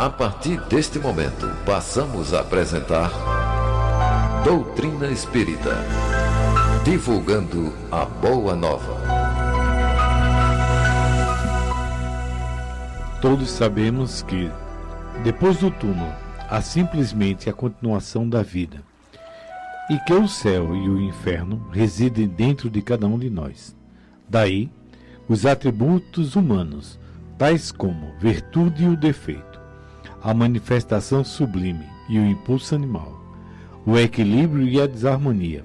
A partir deste momento, passamos a apresentar Doutrina Espírita, divulgando a Boa Nova. Todos sabemos que, depois do túmulo, há simplesmente a continuação da vida, e que o céu e o inferno residem dentro de cada um de nós. Daí, os atributos humanos, tais como virtude e o defeito, a manifestação sublime e o impulso animal, o equilíbrio e a desarmonia,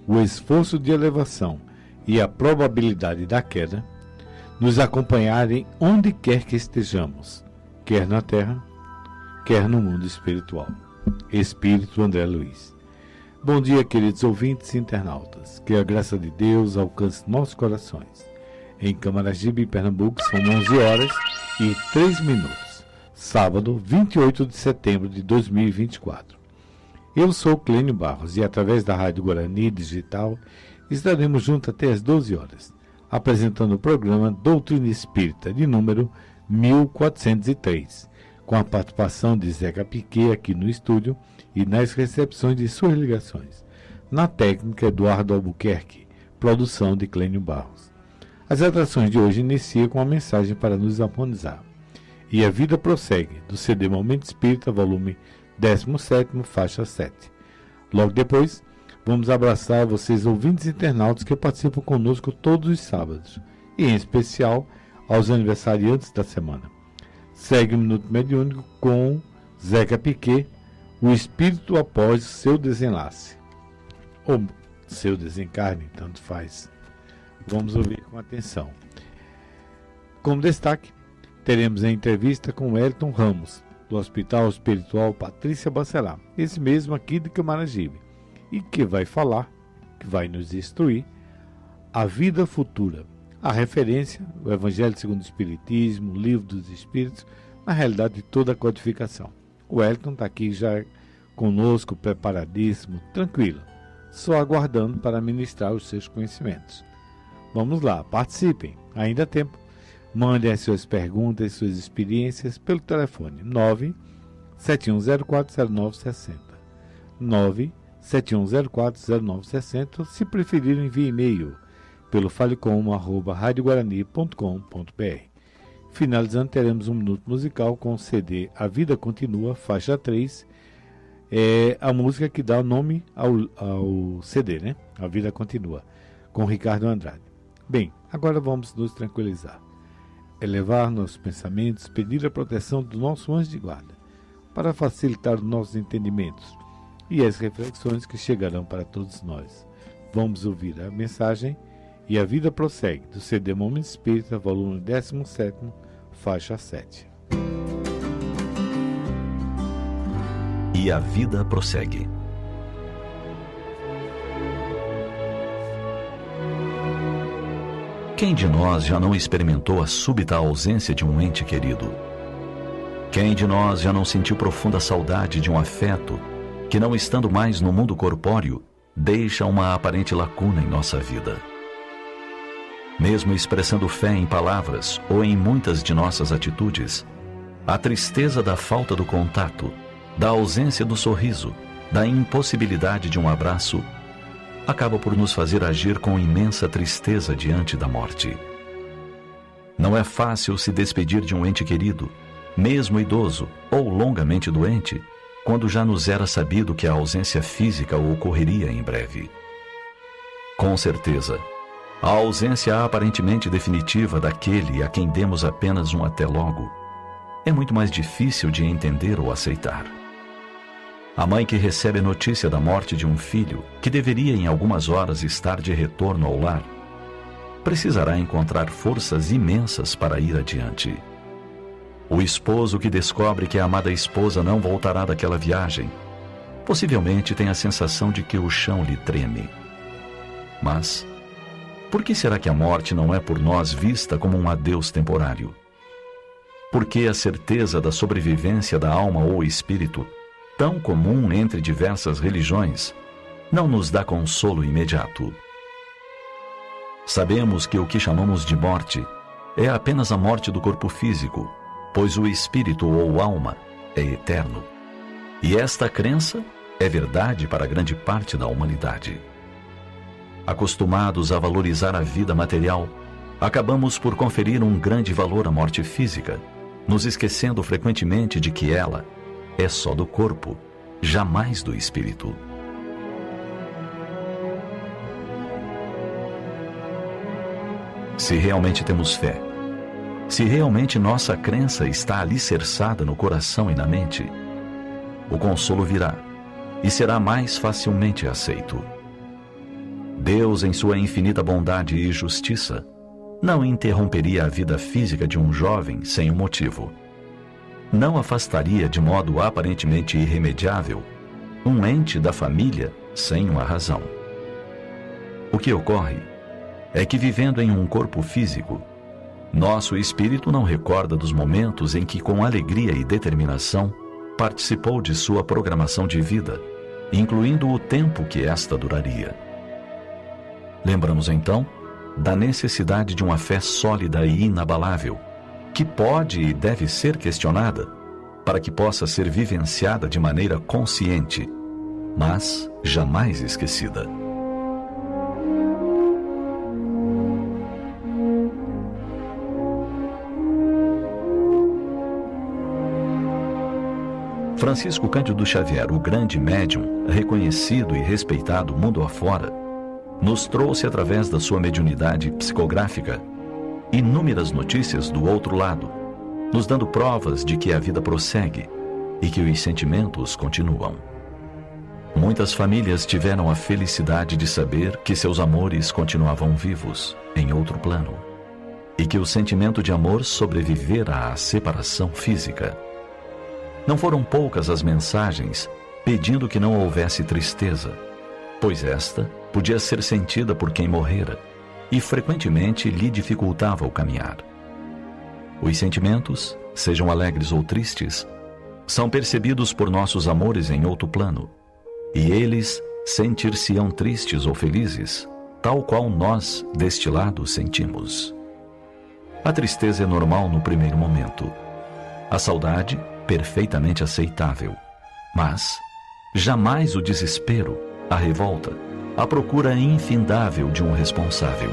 o esforço de elevação e a probabilidade da queda, nos acompanharem onde quer que estejamos, quer na terra, quer no mundo espiritual. Espírito André Luiz. Bom dia, queridos ouvintes e internautas. Que a graça de Deus alcance nossos corações. Em Camaragibe, Pernambuco, são 11h03. Sábado, 28 de setembro de 2024. Eu sou Clênio Barros e, através da Rádio Guarani Digital, estaremos juntos até às 12 horas, apresentando o programa Doutrina Espírita, de número 1403, com a participação de Zeca Piquet aqui no estúdio e nas recepções de suas ligações. Na técnica, Eduardo Albuquerque, produção de Clênio Barros. As atrações de hoje iniciam com uma mensagem para nos harmonizar. E a vida prossegue, do CD Momento Espírita, volume 17º, faixa 7. Logo depois, vamos abraçar vocês, ouvintes internautas, que participam conosco todos os sábados, e em especial aos aniversariantes da semana. Segue o Minuto Mediúnico com Zeca Piquet, o espírito após seu desenlace. Ou seu desencarne, tanto faz. Vamos ouvir com atenção. Como destaque, teremos a entrevista com Wellington Ramos, do Hospital Espiritual Patrícia Bacelar, esse mesmo aqui de Camaragibe, e que vai falar, que vai nos instruir, a vida futura, a referência, o Evangelho segundo o Espiritismo, o Livro dos Espíritos, na realidade de toda a codificação. O Wellington está aqui já conosco, preparadíssimo, tranquilo, só aguardando para ministrar os seus conhecimentos. Vamos lá, participem, ainda há tempo. Mandem as suas perguntas e suas experiências pelo telefone 971040960. 971040960. Se preferirem, envie e-mail pelo falecom@radioguarani.com.br. Finalizando, teremos um minuto musical com o CD A Vida Continua, faixa 3. É a música que dá o nome ao CD, né? A Vida Continua, com Ricardo Andrade. Bem, agora vamos nos tranquilizar. Elevar nossos pensamentos, pedir a proteção do nosso anjo de guarda, para facilitar os nossos entendimentos e as reflexões que chegarão para todos nós. Vamos ouvir a mensagem E a Vida Prossegue, do CD Momento Espírita, volume 17º, faixa 7. E a vida prossegue. Quem de nós já não experimentou a súbita ausência de um ente querido? Quem de nós já não sentiu profunda saudade de um afeto que, não estando mais no mundo corpóreo, deixa uma aparente lacuna em nossa vida? Mesmo expressando fé em palavras ou em muitas de nossas atitudes, a tristeza da falta do contato, da ausência do sorriso, da impossibilidade de um abraço, acaba por nos fazer agir com imensa tristeza diante da morte. Não é fácil se despedir de um ente querido, mesmo idoso ou longamente doente, quando já nos era sabido que a ausência física ocorreria em breve. Com certeza, a ausência aparentemente definitiva daquele a quem demos apenas um até logo é muito mais difícil de entender ou aceitar. A mãe que recebe a notícia da morte de um filho, que deveria em algumas horas estar de retorno ao lar, precisará encontrar forças imensas para ir adiante. O esposo que descobre que a amada esposa não voltará daquela viagem, possivelmente tem a sensação de que o chão lhe treme. Mas, por que será que a morte não é por nós vista como um adeus temporário? Por que a certeza da sobrevivência da alma ou espírito, tão comum entre diversas religiões, não nos dá consolo imediato? Sabemos que o que chamamos de morte é apenas a morte do corpo físico, pois o espírito ou alma é eterno. E esta crença é verdade para grande parte da humanidade. Acostumados a valorizar a vida material, acabamos por conferir um grande valor à morte física, nos esquecendo frequentemente de que ela é só do corpo, jamais do espírito. Se realmente temos fé, se realmente nossa crença está alicerçada no coração e na mente, o consolo virá e será mais facilmente aceito. Deus, em sua infinita bondade e justiça, não interromperia a vida física de um jovem sem um motivo. Não afastaria de modo aparentemente irremediável um ente da família sem uma razão. O que ocorre é que, vivendo em um corpo físico, nosso espírito não recorda dos momentos em que, com alegria e determinação, participou de sua programação de vida, incluindo o tempo que esta duraria. Lembramos então da necessidade de uma fé sólida e inabalável, que pode e deve ser questionada, para que possa ser vivenciada de maneira consciente, mas jamais esquecida. Francisco Cândido Xavier, o grande médium, reconhecido e respeitado mundo afora, nos trouxe, através da sua mediunidade psicográfica, inúmeras notícias do outro lado, nos dando provas de que a vida prossegue e que os sentimentos continuam. Muitas famílias tiveram a felicidade de saber que seus amores continuavam vivos em outro plano e que o sentimento de amor sobrevivera à separação física. Não foram poucas as mensagens pedindo que não houvesse tristeza, pois esta podia ser sentida por quem morrera e frequentemente lhe dificultava o caminhar. Os sentimentos, sejam alegres ou tristes, são percebidos por nossos amores em outro plano, e eles sentir-se-ão tristes ou felizes, tal qual nós, deste lado, sentimos. A tristeza é normal no primeiro momento. A saudade, perfeitamente aceitável. Mas jamais o desespero, a revolta, a procura infindável de um responsável.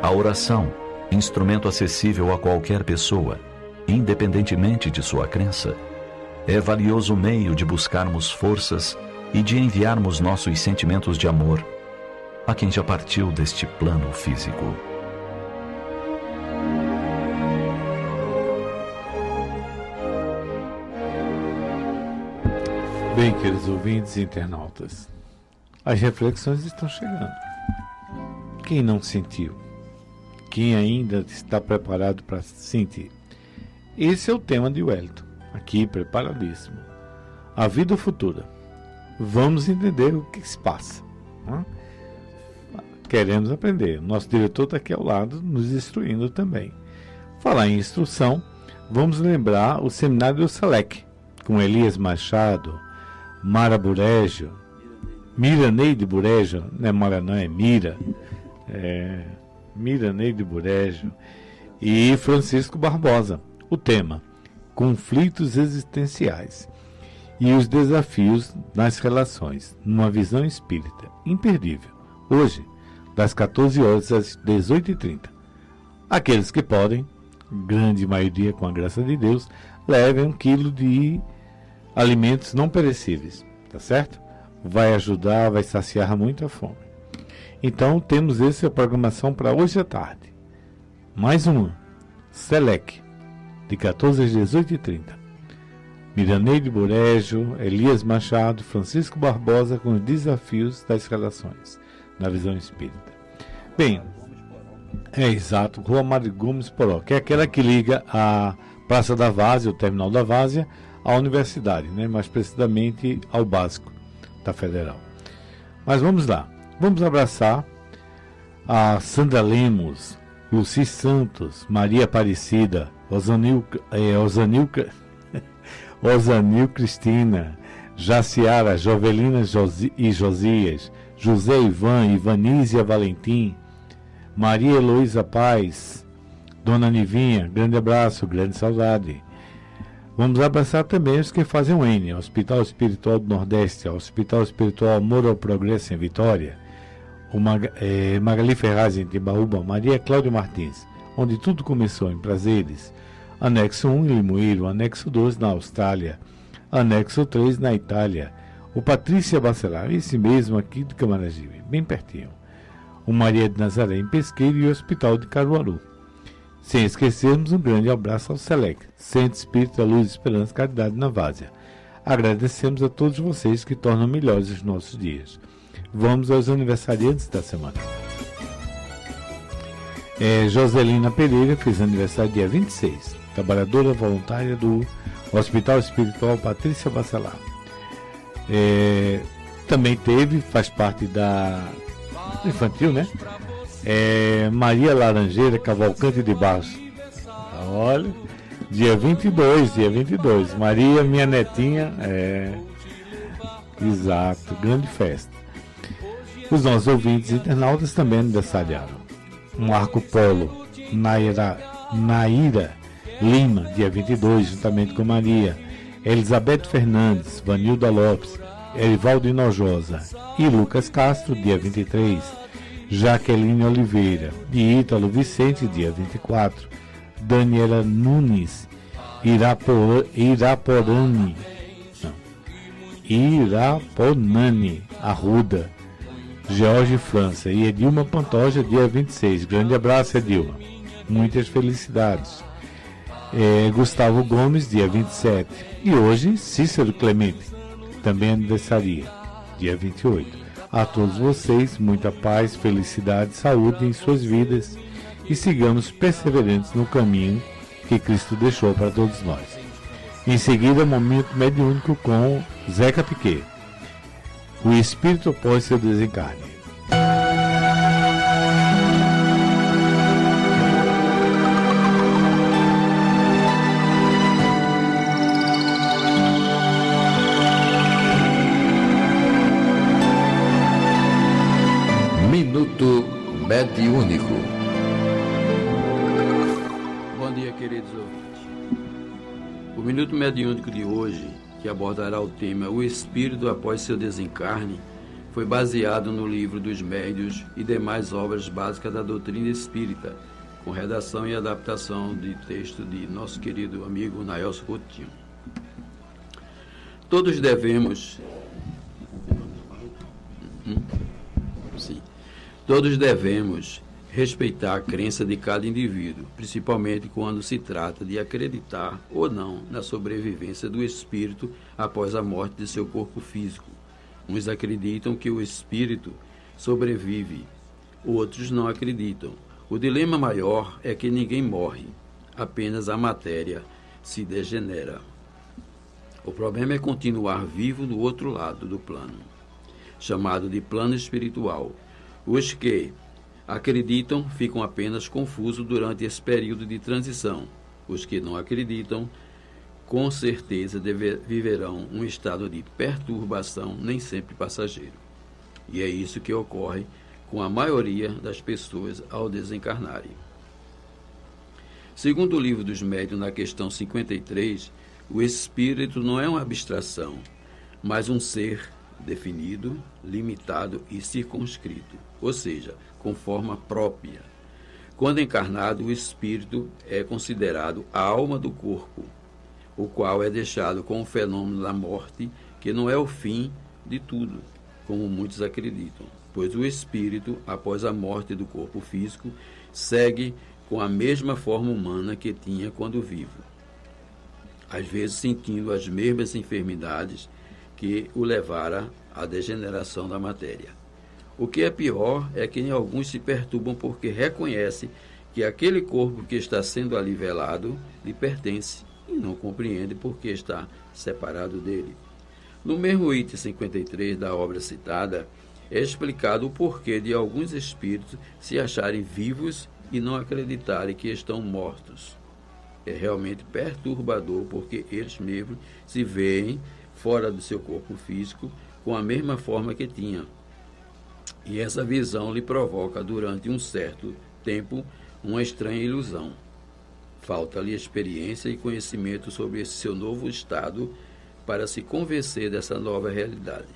A oração, instrumento acessível a qualquer pessoa, independentemente de sua crença, é valioso meio de buscarmos forças e de enviarmos nossos sentimentos de amor a quem já partiu deste plano físico. Bem, queridos ouvintes e internautas, as reflexões estão chegando. Quem não sentiu? Quem ainda está preparado para sentir? Esse é o tema de Wellington, aqui preparadíssimo. A vida futura. Vamos entender o que se passa. Né? Queremos aprender. Nosso diretor está aqui ao lado, nos instruindo também. Falar em instrução, vamos lembrar o seminário do SELEC, com Elias Machado, Mara Burejo, Miraneide Burejo, não é Mara não, é Mira, Miraneide Burejo e Francisco Barbosa. O tema, conflitos existenciais e os desafios nas relações, numa visão espírita, imperdível, hoje, das 14 horas às 18h30. Aqueles que podem, grande maioria com a graça de Deus, levem 1 quilo de alimentos não perecíveis, tá certo? Vai ajudar, vai saciar muito a fome. Então temos essa programação para hoje à tarde. Mais uma, SELEC, de 14 às 18h30. Miraneide Burejo, Elias Machado, Francisco Barbosa com os desafios das relações, na visão espírita. Bem, é exato, Rua Mário Gomes Poró, que é aquela que liga a Praça da Várzea, o Terminal da Várzea, à universidade, né? Mais precisamente ao básico da Federal. Mas vamos lá, vamos abraçar a Sandra Lemos, Luci Santos, Maria Aparecida, Osanil Cristina, Jaciara, Jovelina e Josias, José Ivan, Ivanísia Valentim, Maria Heloísa Paz, Dona Nivinha, grande abraço, grande saudade. Vamos abraçar também os que fazem o N, Hospital Espiritual do Nordeste, Hospital Espiritual Amor ao Progresso em Vitória, o Magali Ferraz em Timbaúba, Maria Cláudia Martins, onde tudo começou em Prazeres, Anexo 1 em Limoeiro, Anexo 2 na Austrália, Anexo 3 na Itália, o Patrícia Bacelar, esse mesmo aqui de Camaragibe, bem pertinho, o Maria de Nazaré em Pesqueiro e o Hospital de Caruaru. Sem esquecermos um grande abraço ao SELEC, Centro Espírita Luz, Esperança e Caridade na Várzea. Agradecemos a todos vocês que tornam melhores os nossos dias. Vamos aos aniversariantes da semana. Joselina Pereira fez aniversário dia 26, trabalhadora voluntária do Hospital Espiritual Patrícia Bacelar. Também faz parte da infantil, né? Maria Laranjeira Cavalcante de Barros. Olha, dia 22. Maria, minha netinha, exato, grande festa. Os nossos ouvintes internautas também aniversariaram. Marco Polo, Naira Lima, dia 22, juntamente com Maria. Elizabeth Fernandes, Vanilda Lopes, Erivaldo Hinojosa e Lucas Castro, dia 23. Jaqueline Oliveira e Ítalo Vicente, dia 24. Daniela Nunes, Iraponani, Arruda, Jorge França e Edilma Pantoja, dia 26. Grande abraço, Edilma. Muitas felicidades. Gustavo Gomes, dia 27. E hoje, Cícero Clemente, também aniversaria, dia 28. A todos vocês, muita paz, felicidade, saúde em suas vidas e sigamos perseverantes no caminho que Cristo deixou para todos nós. Em seguida, momento mediúnico com Zeca Piquet. O espírito após seu desencarne. Minuto Mediúnico. Bom dia, queridos ouvintes. O Minuto Mediúnico de hoje, que abordará o tema O Espírito após seu desencarne, foi baseado no Livro dos Médiuns e demais obras básicas da doutrina espírita, com redação e adaptação de texto de nosso querido amigo Naelcio Coutinho. Todos devemos respeitar a crença de cada indivíduo, principalmente quando se trata de acreditar ou não na sobrevivência do espírito após a morte de seu corpo físico. Uns acreditam que o espírito sobrevive, outros não acreditam. O dilema maior é que ninguém morre, apenas a matéria se degenera. O problema é continuar vivo no outro lado do plano, chamado de plano espiritual. Os que acreditam ficam apenas confusos durante esse período de transição. Os que não acreditam, com certeza viverão um estado de perturbação, nem sempre passageiro. E é isso que ocorre com a maioria das pessoas ao desencarnarem. Segundo o Livro dos Médiuns, na questão 53, o espírito não é uma abstração, mas um ser definido, limitado e circunscrito, ou seja, com forma própria. Quando encarnado, o espírito é considerado a alma do corpo, o qual é deixado com o fenômeno da morte, que não é o fim de tudo, como muitos acreditam, pois o espírito, após a morte do corpo físico, segue com a mesma forma humana que tinha quando vivo, às vezes sentindo as mesmas enfermidades que o levara à degeneração da matéria. O que é pior é que alguns se perturbam porque reconhecem que aquele corpo que está sendo ali velado lhe pertence e não compreende porque está separado dele. No mesmo item 53 da obra citada, é explicado o porquê de alguns espíritos se acharem vivos e não acreditarem que estão mortos. É realmente perturbador porque eles mesmos se veem fora do seu corpo físico com a mesma forma que tinham. E essa visão lhe provoca, durante um certo tempo, uma estranha ilusão. Falta-lhe experiência e conhecimento sobre esse seu novo estado para se convencer dessa nova realidade.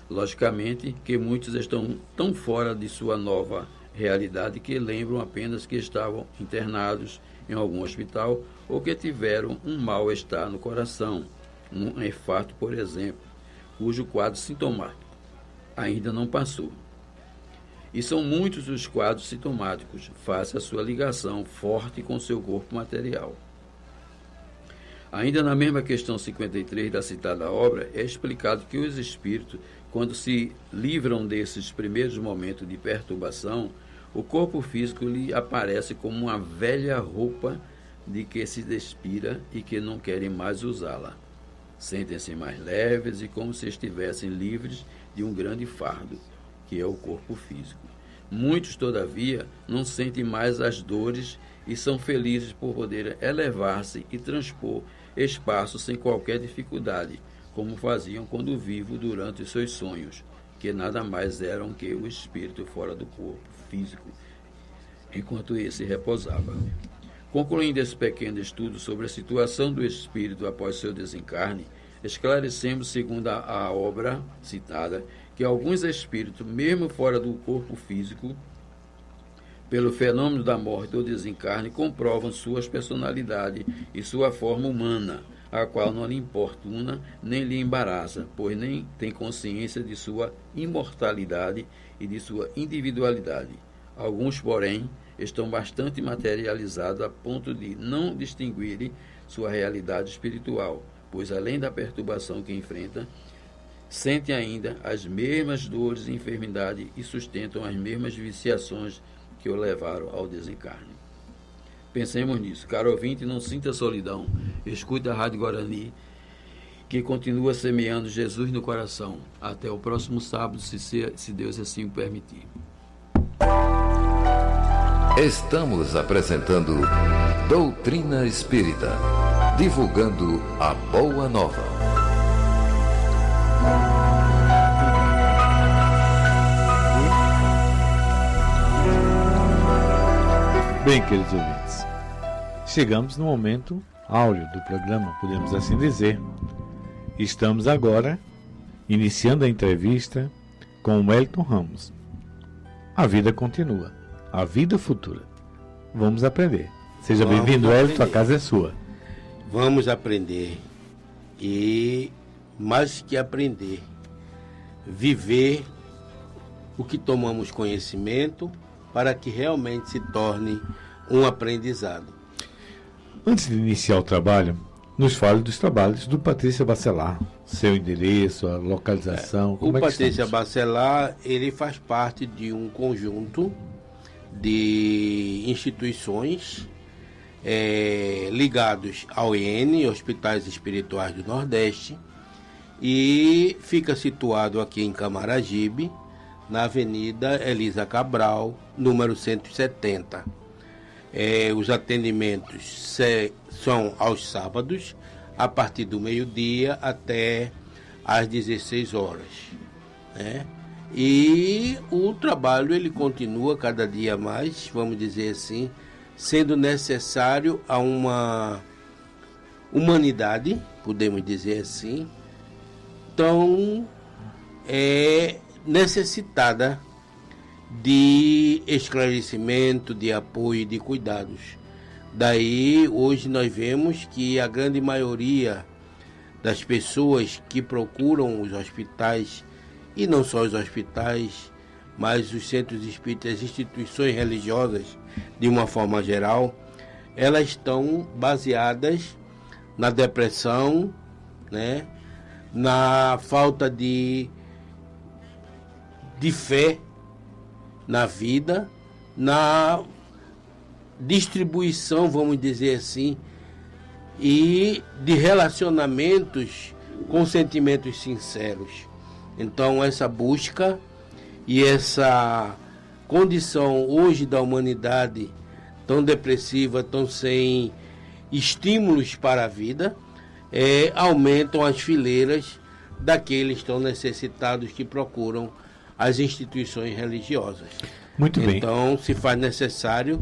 Logicamente que muitos estão tão fora de sua nova realidade que lembram apenas que estavam internados em algum hospital ou que tiveram um mal-estar no coração, um infarto, por exemplo, cujo quadro sintomático ainda não passou. E são muitos os quadros sintomáticos, face à sua ligação forte com seu corpo material. Ainda na mesma questão 53 da citada obra, é explicado que os espíritos, quando se livram desses primeiros momentos de perturbação, o corpo físico lhe aparece como uma velha roupa de que se despira e que não querem mais usá-la. Sentem-se mais leves e como se estivessem livres de um grande fardo, que é o corpo físico. Muitos, todavia, não sentem mais as dores e são felizes por poderem elevar-se e transpor espaço sem qualquer dificuldade, como faziam quando vivos durante os seus sonhos, que nada mais eram que o espírito fora do corpo físico, enquanto esse repousava. Concluindo esse pequeno estudo sobre a situação do espírito após seu desencarne, esclarecemos, segundo a obra citada, que alguns espíritos, mesmo fora do corpo físico, pelo fenômeno da morte ou desencarne, comprovam suas personalidades e sua forma humana, a qual não lhe importuna nem lhe embaraça, pois nem tem consciência de sua imortalidade e de sua individualidade. Alguns, porém, estão bastante materializados a ponto de não distinguirem sua realidade espiritual, pois além da perturbação que enfrenta, sentem ainda as mesmas dores e enfermidades e sustentam as mesmas viciações que o levaram ao desencarne. Pensemos nisso. Caro ouvinte, não sinta solidão. Escute a Rádio Guarani, que continua semeando Jesus no coração. Até o próximo sábado, se Deus assim o permitir. Estamos apresentando Doutrina Espírita, divulgando a Boa Nova. Bem, queridos ouvintes, chegamos no momento áureo do programa, podemos assim dizer. Estamos agora iniciando a entrevista com o Wellington Ramos. A vida continua, a vida futura. Vamos aprender. Seja bem-vindo, Wellington, a casa é sua. Vamos aprender e, mais que aprender, viver o que tomamos conhecimento para que realmente se torne um aprendizado. Antes de iniciar o trabalho, nos fale dos trabalhos do Patrícia Bacelar, seu endereço, a localização. O Patrícia Bacelar, ele faz parte de um conjunto de instituições ligados ao IN, Hospitais Espirituais do Nordeste, e fica situado aqui em Camaragibe, na Avenida Elisa Cabral, número 170. Os atendimentos são aos sábados, a partir do meio-dia até às 16 horas. Né? E o trabalho ele continua cada dia mais, vamos dizer assim, sendo necessário a uma humanidade, podemos dizer assim, tão necessitada de esclarecimento, de apoio e de cuidados. Daí, hoje nós vemos que a grande maioria das pessoas que procuram os hospitais, e não só os hospitais, mas os centros espíritas, as instituições religiosas, de uma forma geral, elas estão baseadas na depressão, né? Na falta de fé na vida, na distribuição, vamos dizer assim, e de relacionamentos com sentimentos sinceros. Então, essa busca e essa condição hoje da humanidade tão depressiva, tão sem estímulos para a vida, aumentam as fileiras daqueles tão necessitados que procuram as instituições religiosas. Muito bem. Então, se faz necessário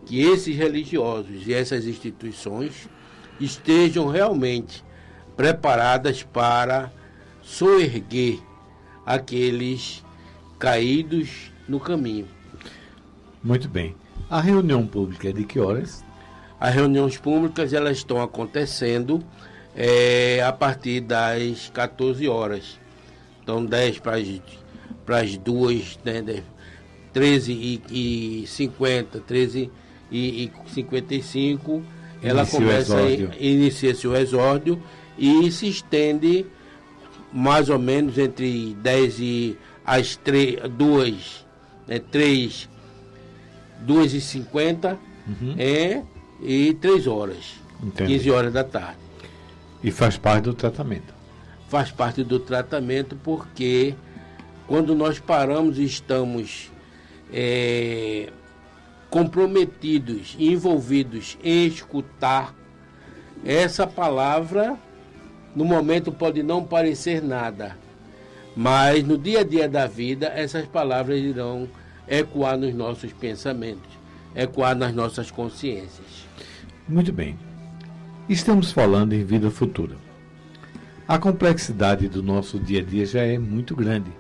que esses religiosos e essas instituições estejam realmente preparadas para soerguer aqueles caídos no caminho. Muito bem. A reunião pública é de que horas? As reuniões públicas elas estão acontecendo a partir das 14 horas. Então, 10 para as 2, né, 13h50, 13h55, ela inicia-se o exórdio e se estende mais ou menos entre 10 e as 2, né, 2h50 e 3 horas, Entendi. 15 horas da tarde. E faz parte do tratamento? Faz parte do tratamento porque quando nós paramos e estamos comprometidos, envolvidos em escutar, essa palavra no momento pode não parecer nada, mas no dia a dia da vida essas palavras irão ecoar nos nossos pensamentos, ecoar nas nossas consciências. Muito bem. Estamos falando em vida futura. A complexidade do nosso dia a dia já é muito grande.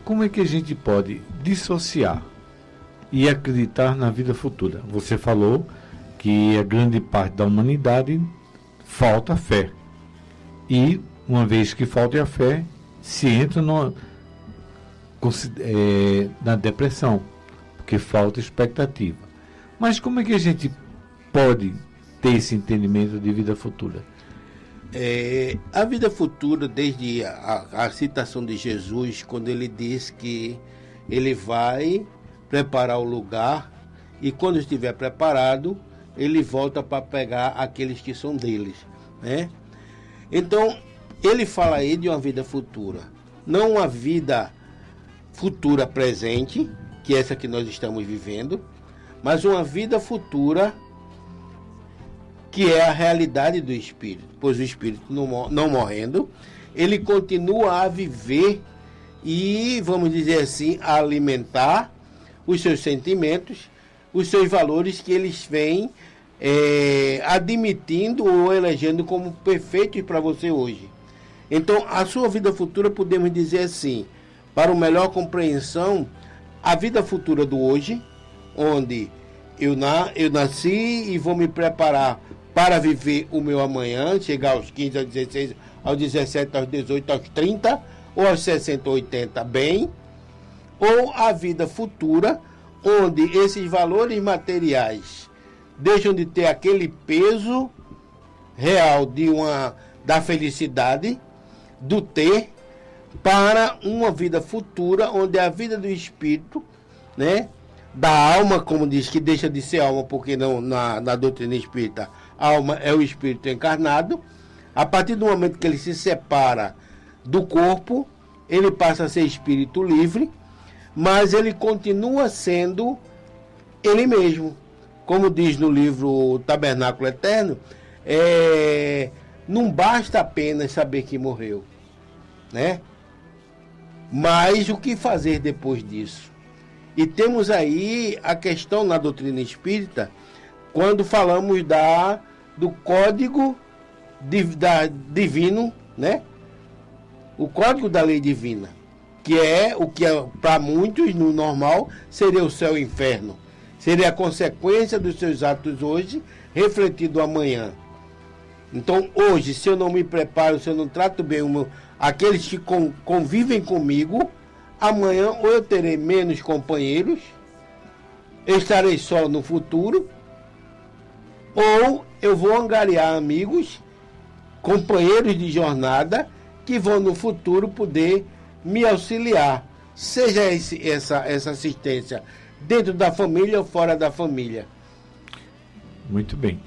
Como é que a gente pode dissociar e acreditar na vida futura? Você falou que a grande parte da humanidade falta fé. E, uma vez que falta a fé, se entra na depressão, porque falta expectativa. Mas como é que a gente pode ter esse entendimento de vida futura? A vida futura, desde a citação de Jesus, quando ele diz que ele vai preparar o lugar e quando estiver preparado, ele volta para pegar aqueles que são deles, né? Então, ele fala aí de uma vida futura, não uma vida futura presente, que é essa que nós estamos vivendo, mas uma vida futura que é a realidade do espírito, pois o espírito não morrendo, ele continua a viver e, vamos dizer assim, a alimentar os seus sentimentos, os seus valores que eles vêm admitindo ou elegendo como perfeitos para você hoje. Então, a sua vida futura, podemos dizer assim, para uma melhor compreensão, a vida futura do hoje, onde eu nasci e vou me preparar para viver o meu amanhã, chegar aos 15, aos 16, aos 17, aos 18, aos 30, ou aos 60, 80, bem, ou a vida futura, onde esses valores materiais deixam de ter aquele peso real da felicidade, do ter, para uma vida futura, onde a vida do espírito, né, da alma, como diz, que deixa de ser alma, porque não, na doutrina espírita, a alma é o espírito encarnado. A partir do momento que ele se separa do corpo, ele passa a ser espírito livre, mas ele continua sendo ele mesmo. Como diz no livro Tabernáculo Eterno, não basta apenas saber que morreu, né? Mas o que fazer depois disso? E temos aí a questão na doutrina espírita, quando falamos do código divino, né? O código da lei divina, que é o que para muitos, no normal, seria o céu e o inferno. Seria a consequência dos seus atos hoje, refletido amanhã. Então, hoje, se eu não me preparo, se eu não trato bem aqueles que convivem comigo, amanhã ou eu terei menos companheiros, estarei só no futuro, ou eu vou angariar amigos, companheiros de jornada, que vão no futuro poder me auxiliar, seja essa assistência dentro da família ou fora da família. Muito bem.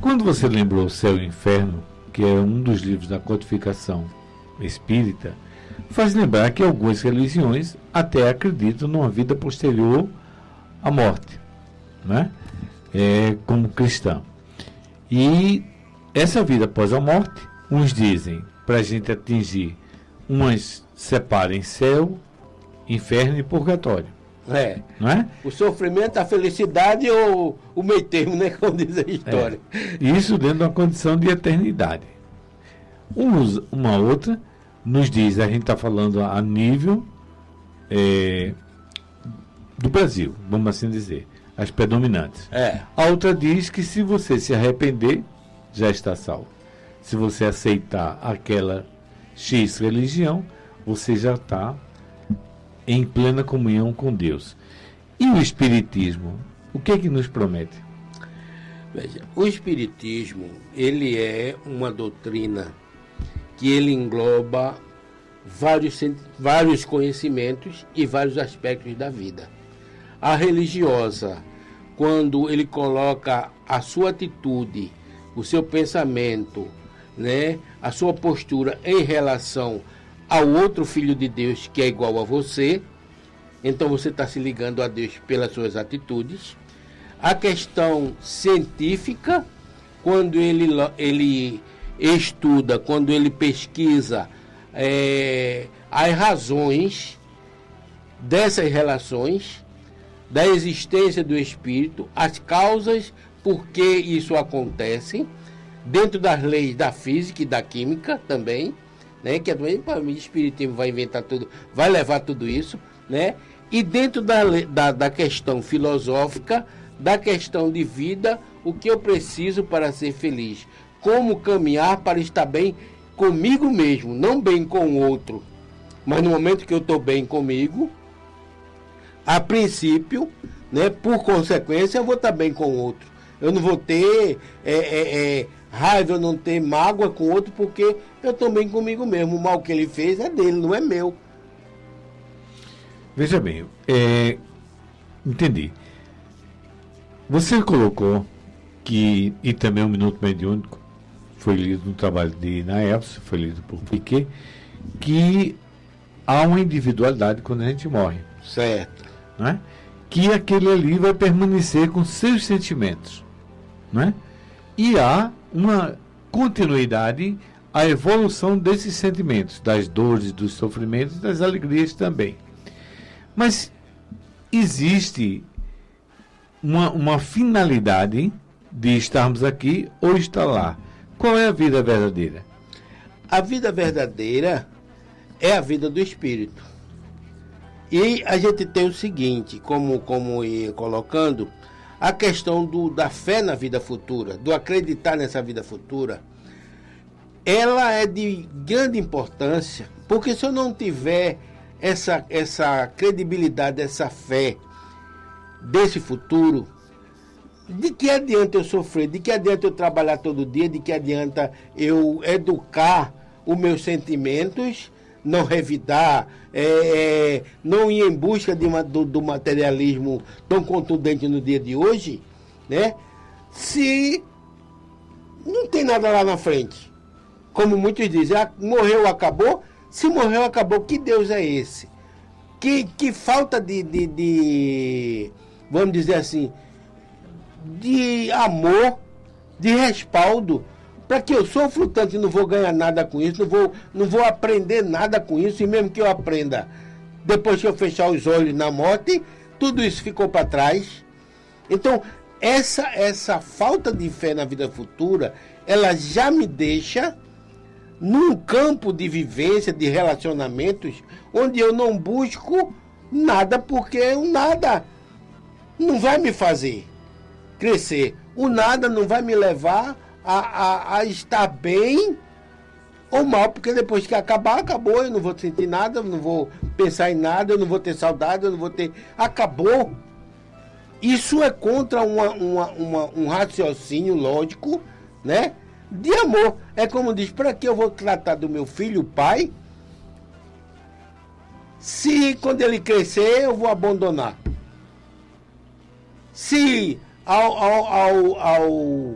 Quando você lembrou o Céu e o Inferno, que é um dos livros da codificação espírita, faz lembrar que algumas religiões até acreditam numa vida posterior à morte, né? Como cristão. E essa vida após a morte, uns dizem, para a gente atingir, umas separam em céu, inferno e purgatório. Não é? O sofrimento, a felicidade ou o meio termo, né? Como diz a história. Isso dentro de uma condição de eternidade. Uma outra nos diz, a gente está falando a nível do Brasil, vamos assim dizer, as predominantes. A outra diz que se você se arrepender, já está salvo. Se você aceitar aquela X religião, você já está em plena comunhão com Deus. E o Espiritismo, o que é que nos promete? Veja, o Espiritismo, ele é uma doutrina que ele engloba vários conhecimentos e vários aspectos da vida. A religiosa, quando ele coloca a sua atitude, o seu pensamento, né, a sua postura em relação ao outro filho de Deus que é igual a você, então você está se ligando a Deus pelas suas atitudes. A questão científica, quando ele estuda, quando ele pesquisa as razões dessas relações, da existência do espírito, as causas por que isso acontece, dentro das leis da física e da química também, né, que também para mim o espiritismo vai inventar tudo, vai levar tudo isso, né? E dentro da questão filosófica, da questão de vida, o que eu preciso para ser feliz, como caminhar para estar bem comigo mesmo, não bem com o outro, mas no momento que eu estou bem comigo, a princípio, né, por consequência, eu vou estar bem com o outro. Eu não vou ter raiva, eu não ter mágoa com o outro, porque eu estou bem comigo mesmo. O mal que ele fez é dele, não é meu. Veja bem, entendi. Você colocou que, e também o Minuto Mediúnico, foi lido no trabalho de Naelso, foi lido por Piquet, que há uma individualidade quando a gente morre. Certo. Não é? Que aquele ali vai permanecer com seus sentimentos. Não é? E há uma continuidade, a evolução desses sentimentos, das dores, dos sofrimentos, das alegrias também. Mas existe uma finalidade de estarmos aqui ou estar lá. Qual é a vida verdadeira? A vida verdadeira é a vida do espírito. E a gente tem o seguinte, como ia colocando, a questão da fé na vida futura, do acreditar nessa vida futura, ela é de grande importância, porque se eu não tiver essa credibilidade, essa fé desse futuro, de que adianta eu sofrer, de que adianta eu trabalhar todo dia, de que adianta eu educar os meus sentimentos, não revidar, não ir em busca do materialismo tão contundente no dia de hoje, né? Se não tem nada lá na frente. Como muitos dizem, morreu, acabou. Se morreu, acabou. Que Deus é esse? Que falta de vamos dizer assim, de amor, de respaldo, para que eu sofro tanto e não vou ganhar nada com isso, não vou aprender nada com isso, e mesmo que eu aprenda, depois que eu fechar os olhos na morte, tudo isso ficou para trás. Então, essa falta de fé na vida futura, ela já me deixa num campo de vivência, de relacionamentos, onde eu não busco nada, porque o nada não vai me fazer crescer. O nada não vai me levar a estar bem ou mal, porque depois que acabar, acabou, eu não vou sentir nada, eu não vou pensar em nada, eu não vou ter saudade, eu não vou ter... Acabou. Isso é contra um raciocínio lógico, né? De amor. É como diz, para que eu vou tratar do meu filho, o pai, se quando ele crescer eu vou abandonar? Se ao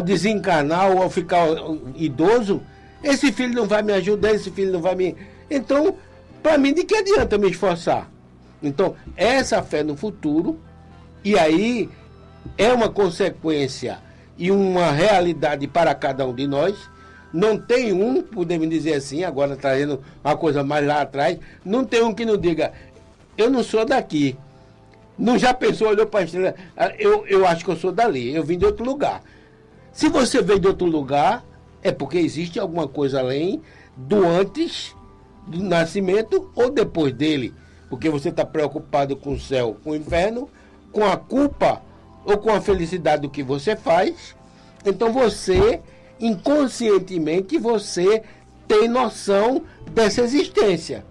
desencarnar ou ao ficar idoso, esse filho não vai me ajudar, esse filho não vai me... Então, para mim, de que adianta me esforçar? Então, essa fé no futuro, e aí é uma consequência e uma realidade para cada um de nós. Não tem um, podemos dizer assim, agora trazendo uma coisa mais lá atrás, não tem um que não diga, eu não sou daqui, Não já pensou, olhou para a estrela, eu acho que eu sou dali, eu vim de outro lugar. Se você veio de outro lugar, é porque existe alguma coisa além do antes do nascimento ou depois dele. Porque você está preocupado com o céu, com o inferno, com a culpa ou com a felicidade do que você faz. Então você, inconscientemente, você tem noção dessa existência.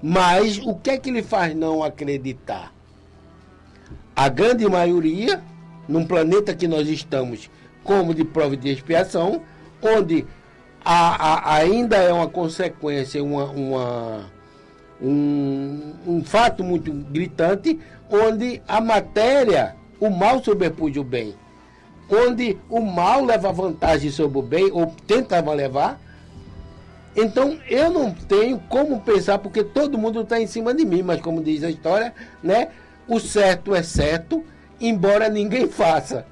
Mas o que é que lhe faz não acreditar? A grande maioria, num planeta que nós estamos como de prova e de expiação, onde ainda é uma consequência, um fato muito gritante, onde a matéria, o mal sobrepuja o bem, onde o mal leva vantagem sobre o bem, ou tentava levar. Então eu não tenho como pensar, porque todo mundo está em cima de mim, mas como diz a história, né? O certo é certo, embora ninguém faça.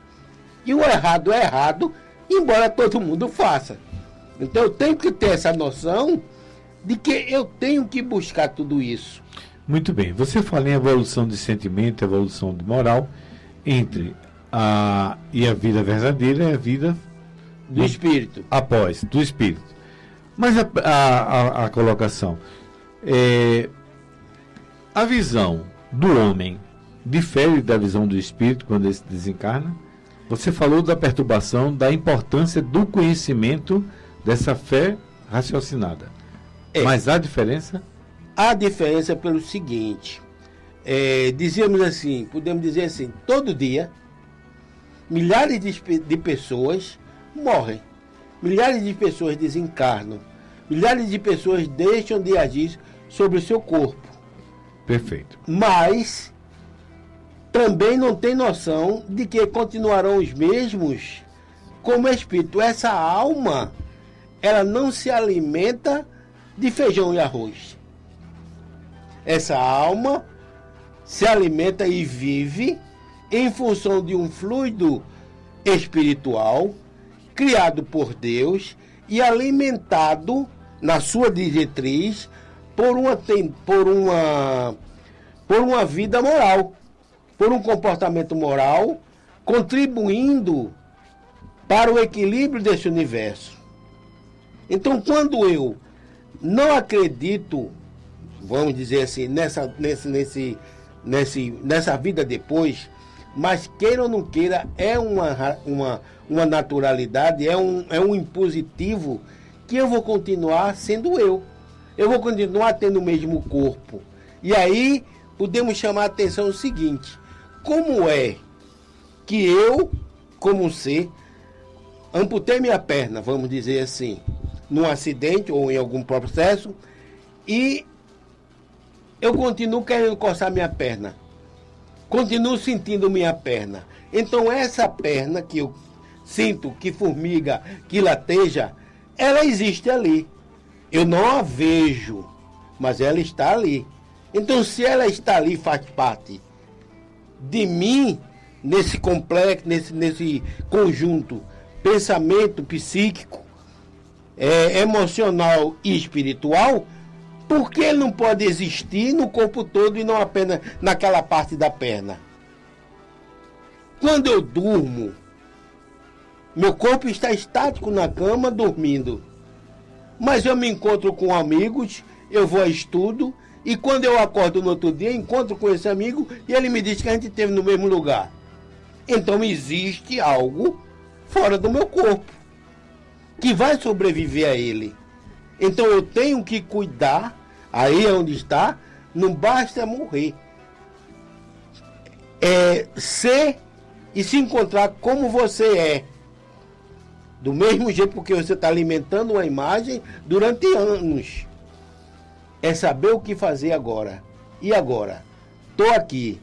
E o errado é errado, embora todo mundo faça. Então eu tenho que ter essa noção de que eu tenho que buscar tudo isso. Muito bem. Você fala em evolução de sentimento, evolução de moral, entre a vida verdadeira e a vida do espírito. Após, do espírito. Mas a colocação, a visão do homem difere da visão do espírito quando ele se desencarna? Você falou da perturbação, da importância do conhecimento dessa fé raciocinada. Mas há diferença? Há diferença pelo seguinte, dizíamos assim, podemos dizer assim, todo dia, milhares de pessoas morrem, milhares de pessoas desencarnam, milhares de pessoas deixam de agir sobre o seu corpo. Perfeito. Mas também não tem noção de que continuarão os mesmos como espírito. Essa alma, ela não se alimenta de feijão e arroz. Essa alma se alimenta e vive em função de um fluido espiritual criado por Deus e alimentado na sua diretriz por uma vida moral, por um comportamento moral, contribuindo para o equilíbrio desse universo. Então, quando eu não acredito, vamos dizer assim, nessa vida depois, mas queira ou não queira, é uma naturalidade, é um impositivo que eu vou continuar sendo eu. Eu vou continuar tendo o mesmo corpo. E aí, podemos chamar a atenção o seguinte: como é que eu, como um ser, amputei minha perna, vamos dizer assim, num acidente ou em algum processo, e eu continuo querendo coçar minha perna, continuo sentindo minha perna. Então essa perna que eu sinto, que formiga, que lateja, ela existe ali. Eu não a vejo, mas ela está ali. Então se ela está ali, faz parte de mim, nesse complexo, nesse conjunto, pensamento psíquico, emocional e espiritual, por que ele não pode existir no corpo todo e não apenas naquela parte da perna? Quando eu durmo, meu corpo está estático na cama, dormindo. Mas eu me encontro com amigos, eu vou a estudo, e quando eu acordo no outro dia, encontro com esse amigo e ele me diz que a gente esteve no mesmo lugar. Então existe algo fora do meu corpo que vai sobreviver a ele. Então eu tenho que cuidar, aí é onde está, não basta morrer. Ser e se encontrar como você é. Do mesmo jeito, porque você está alimentando uma imagem durante anos. É saber o que fazer agora. E agora? Estou aqui.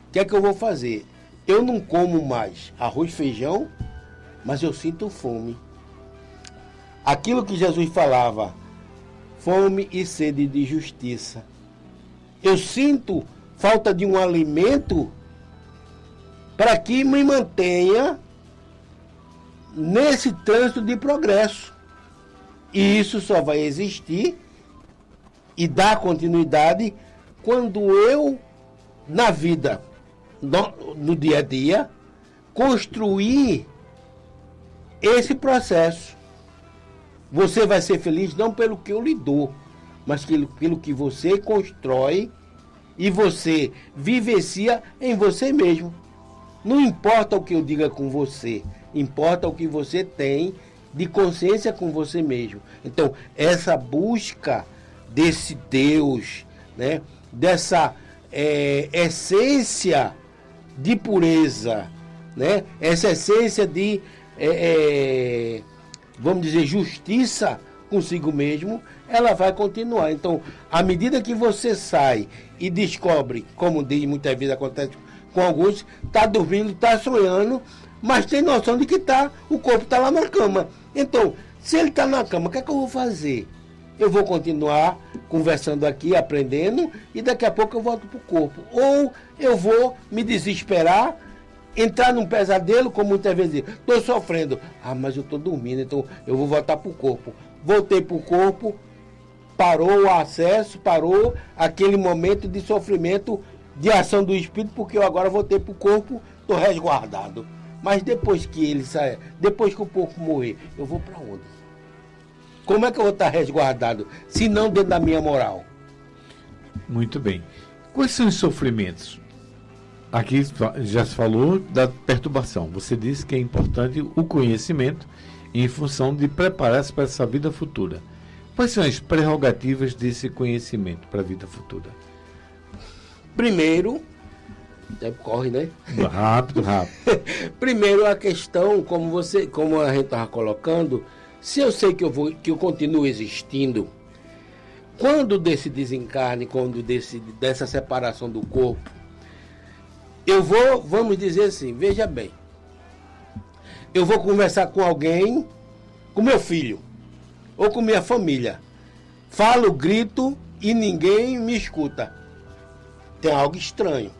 O que é que eu vou fazer? Eu não como mais arroz e feijão, mas eu sinto fome. Aquilo que Jesus falava, fome e sede de justiça. Eu sinto falta de um alimento para que me mantenha nesse trânsito de progresso. E isso só vai existir e dar continuidade quando eu, na vida no dia a dia, construir esse processo. Você vai ser feliz não pelo que eu lhe dou, mas pelo que você constrói e você vivencia em você mesmo. Não importa o que eu diga com você, importa o que você tem de consciência com você mesmo. Então, essa busca desse Deus, né, dessa essência de pureza, né, essa essência de, vamos dizer, justiça consigo mesmo, ela vai continuar. Então, à medida que você sai e descobre, como diz, muitas vezes acontece com alguns, está dormindo, está sonhando, mas tem noção de que o corpo está lá na cama. Então, se ele está na cama, o que é que eu vou fazer? Eu vou continuar conversando aqui, aprendendo, e daqui a pouco eu volto para o corpo. Ou eu vou me desesperar, entrar num pesadelo, como muitas vezes digo, estou sofrendo. Ah, mas eu estou dormindo, então eu vou voltar para o corpo. Voltei para o corpo, parou o acesso, parou aquele momento de sofrimento, de ação do espírito, porque eu agora voltei para o corpo, estou resguardado. Mas depois que ele sair, depois que o corpo morrer, eu vou para onde? Como é que eu vou estar resguardado, se não dentro da minha moral? Muito bem. Quais são os sofrimentos? Aqui já se falou da perturbação. Você disse que é importante o conhecimento em função de preparar-se para essa vida futura. Quais são as prerrogativas desse conhecimento para a vida futura? Primeiro, corre, né? Rápido. Primeiro, a questão, como a gente estava colocando, se eu sei que eu continuo existindo, quando desse desencarne, dessa separação do corpo, eu vou, vamos dizer assim, veja bem, eu vou conversar com alguém, com meu filho, ou com minha família. Falo, grito e ninguém me escuta. Tem algo estranho.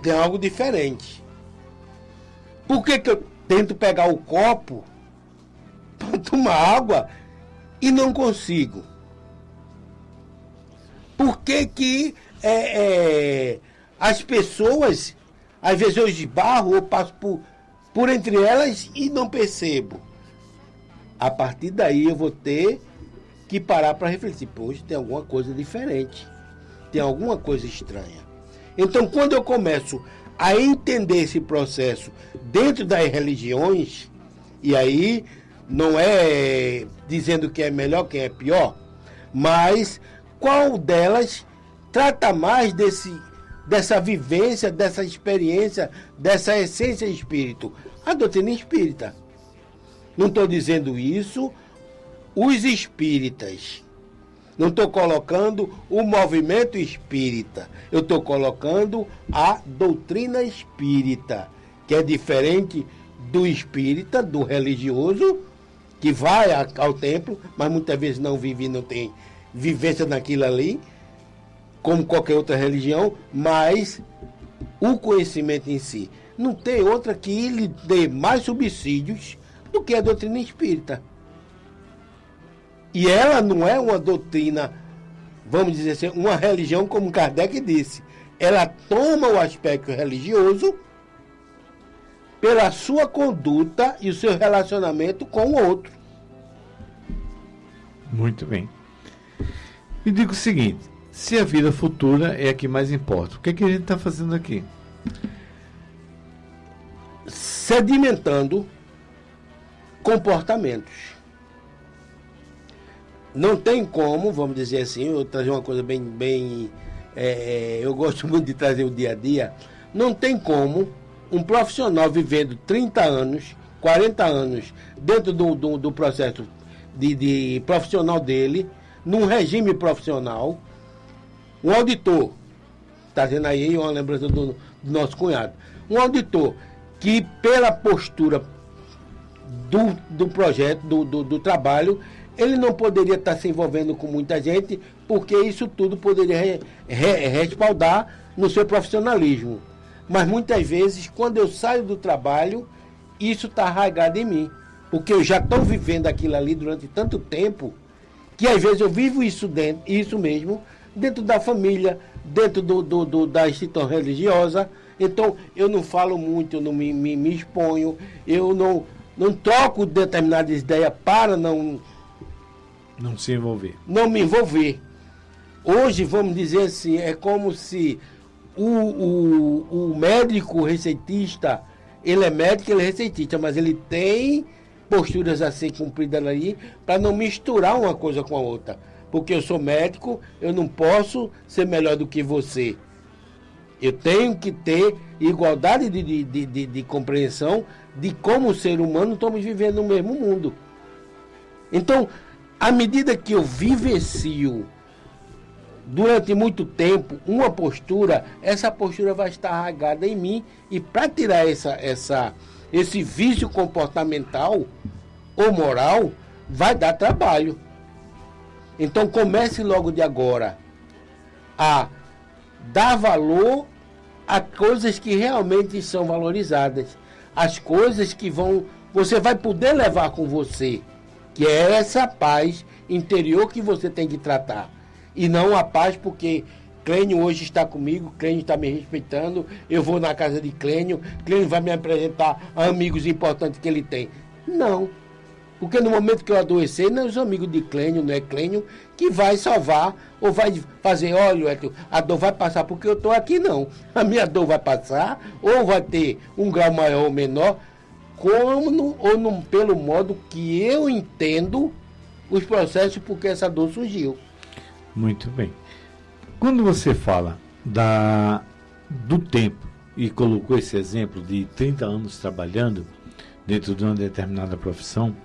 Tem algo diferente. Por que eu tento pegar o copo para tomar água e não consigo? Por que as pessoas, às vezes eu esbarro ou passo por entre elas e não percebo? A partir daí eu vou ter que parar para refletir. Poxa, tem alguma coisa diferente. Tem alguma coisa estranha. Então, quando eu começo a entender esse processo dentro das religiões, e aí não é dizendo que é melhor, quem é pior, mas qual delas trata mais dessa vivência, dessa experiência, dessa essência espírito? A doutrina espírita. Não estou dizendo isso os espíritas. Não estou colocando o movimento espírita. Eu estou colocando a doutrina espírita, que é diferente do espírita, do religioso, que vai ao templo, mas muitas vezes não vive, não tem vivência naquilo ali, como qualquer outra religião, mas o conhecimento em si. Não tem outra que lhe dê mais subsídios do que a doutrina espírita. E ela não é uma doutrina, vamos dizer assim, uma religião como Kardec disse. Ela toma o aspecto religioso pela sua conduta e o seu relacionamento com o outro. Muito bem. Me diga o seguinte, se a vida futura é a que mais importa, o que é que a gente está fazendo aqui? Sedimentando comportamentos. Não tem como, vamos dizer assim, eu trazer uma coisa eu gosto muito de trazer o dia a dia, não tem como um profissional vivendo 30 anos, 40 anos, dentro do processo de profissional dele, num regime profissional, um auditor, trazendo aí uma lembrança do nosso cunhado, um auditor que pela postura do projeto, do trabalho, ele não poderia estar se envolvendo com muita gente, porque isso tudo poderia respaldar no seu profissionalismo. Mas muitas vezes, quando eu saio do trabalho, isso está arraigado em mim. Porque eu já estou vivendo aquilo ali durante tanto tempo, que às vezes eu vivo isso mesmo, dentro da família, dentro da instituição religiosa. Então, eu não falo muito, eu não me exponho, eu não troco determinadas ideias para não se envolver. Não me envolver. Hoje, vamos dizer assim, é como se o médico receitista, ele é médico, ele é receitista, mas ele tem posturas a ser cumpridas ali para não misturar uma coisa com a outra. Porque eu sou médico, eu não posso ser melhor do que você. Eu tenho que ter igualdade de compreensão de como o ser humano estamos vivendo no mesmo mundo. Então, à medida que eu vivencio durante muito tempo uma postura, essa postura vai estar arraigada em mim, e para tirar esse vício comportamental ou moral, vai dar trabalho. Então comece logo de agora a dar valor a coisas que realmente são valorizadas, as coisas que você vai poder levar com você, que é essa paz interior que você tem que tratar. E não a paz porque Clênio hoje está comigo, Clênio está me respeitando, eu vou na casa de Clênio vai me apresentar a amigos importantes que ele tem. Não. Porque no momento que eu adoecer, não é os amigos de Clênio, não é Clênio que vai salvar ou vai fazer, olha, a dor vai passar porque eu estou aqui, não. A minha dor vai passar, ou vai ter um grau maior ou menor, pelo modo que eu entendo os processos porque essa dor surgiu. Muito bem. Quando você fala do tempo e colocou esse exemplo de 30 anos trabalhando dentro de uma determinada profissão,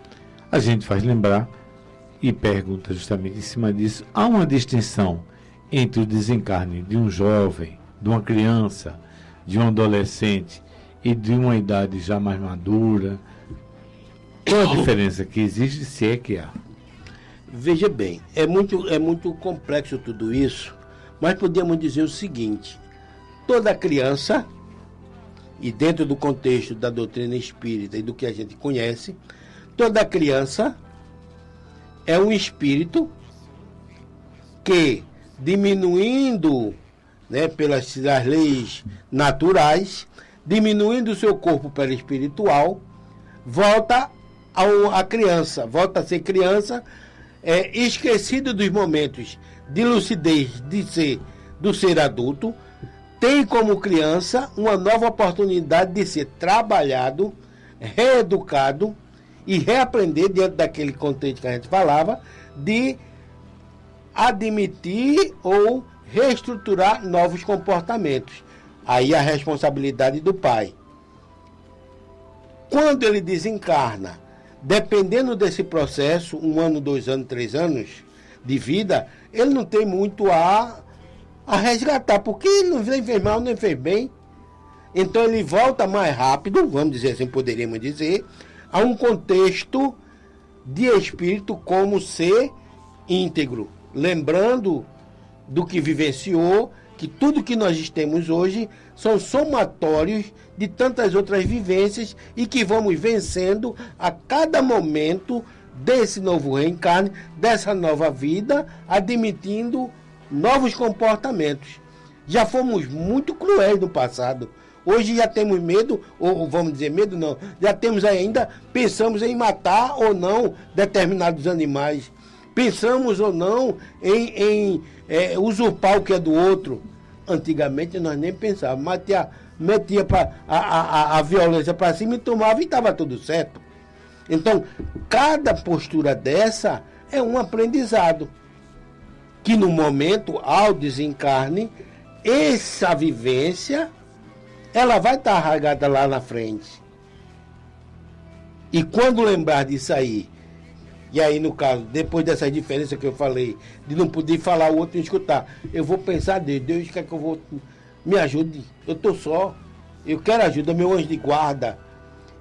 a gente faz lembrar e pergunta justamente em cima disso, há uma distinção entre o desencarne de um jovem, de uma criança, de um adolescente e de uma idade já mais madura? Qual a diferença que existe, se é que há? Veja bem, é muito complexo tudo isso, mas podemos dizer o seguinte: toda criança, e dentro do contexto da doutrina espírita e do que a gente conhece, toda criança é um espírito que, diminuindo, pelas leis naturais, diminuindo o seu corpo perespiritual, volta a criança, volta a ser criança, esquecido dos momentos de lucidez do ser adulto, tem como criança uma nova oportunidade de ser trabalhado, reeducado e reaprender, diante daquele contexto que a gente falava, de admitir ou reestruturar novos comportamentos. Aí a responsabilidade do pai. Quando ele desencarna, dependendo desse processo, 1 ano, 2 anos, 3 anos de vida, ele não tem muito a resgatar, porque ele não fez mal, não fez bem. Então ele volta mais rápido, vamos dizer assim, poderíamos dizer, a um contexto de espírito como ser íntegro, lembrando do que vivenciou, que tudo que nós temos hoje são somatórios de tantas outras vivências e que vamos vencendo a cada momento desse novo reencarne, dessa nova vida, admitindo novos comportamentos. Já fomos muito cruéis no passado. Hoje já temos medo, ou vamos dizer medo não, já temos ainda, pensamos em matar ou não determinados animais. Pensamos ou não em usurpar o que é do outro. Antigamente nós nem pensávamos, metia a violência para cima e tomava e estava tudo certo. Então, cada postura dessa é um aprendizado. Que no momento, ao desencarne, essa vivência, ela vai estar arraigada lá na frente. E quando lembrar disso aí, e aí no caso, depois dessa diferença que eu falei, de não poder falar o outro e escutar, eu vou pensar, Deus quer que eu vou, me ajude, eu estou só, eu quero ajuda, meu anjo de guarda.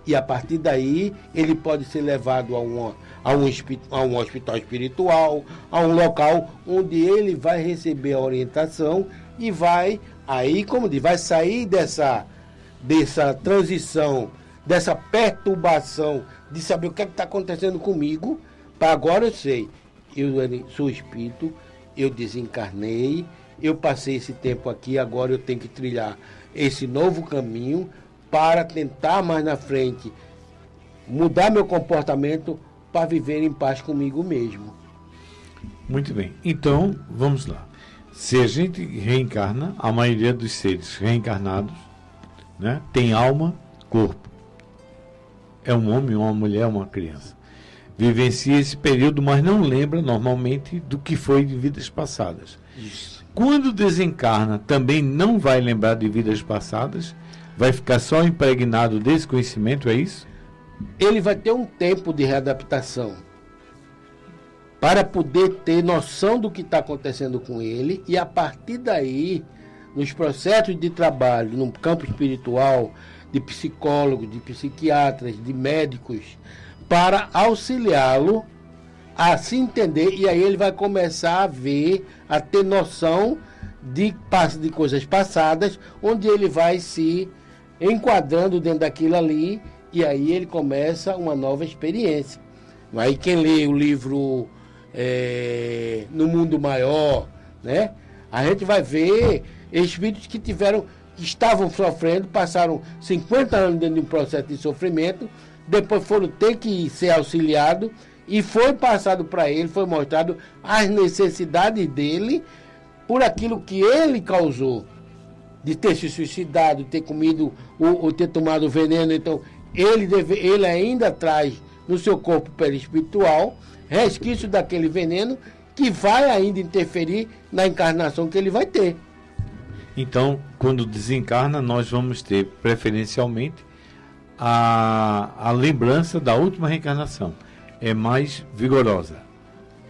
E a partir daí, ele pode ser levado a um hospital espiritual, a um local onde ele vai receber a orientação e vai, aí, como diz, vai sair dessa transição, dessa perturbação de saber o que é que está acontecendo comigo, para agora eu sei, eu sou espírito, eu desencarnei, eu passei esse tempo aqui, agora eu tenho que trilhar esse novo caminho para tentar mais na frente mudar meu comportamento para viver em paz comigo mesmo. Muito bem. Então, vamos lá. Se a gente reencarna, a maioria dos seres reencarnados, né, tem alma, corpo. É um homem, uma mulher, uma criança. Vivencia esse período, mas não lembra normalmente do que foi de vidas passadas. Isso. Quando desencarna, também não vai lembrar de vidas passadas, vai ficar só impregnado desse conhecimento, é isso? Ele vai ter um tempo de readaptação para poder ter noção do que está acontecendo com ele, e a partir daí, nos processos de trabalho, no campo espiritual, de psicólogos, de psiquiatras, de médicos, para auxiliá-lo a se entender, e aí ele vai começar a ver, a ter noção de coisas passadas, onde ele vai se enquadrando dentro daquilo ali, e aí ele começa uma nova experiência. Aí quem lê o livro No Mundo Maior, né, a gente vai ver espíritos que estavam sofrendo, passaram 50 anos dentro de um processo de sofrimento, depois foram ter que ser auxiliados, e foi passado para ele, foi mostrado as necessidades dele por aquilo que ele causou, de ter se suicidado, de ter comido ou ter tomado veneno. Então ele ainda traz no seu corpo perispiritual resquício daquele veneno que vai ainda interferir na encarnação que ele vai ter. Então, quando desencarna, nós vamos ter preferencialmente a lembrança da última reencarnação. É mais vigorosa.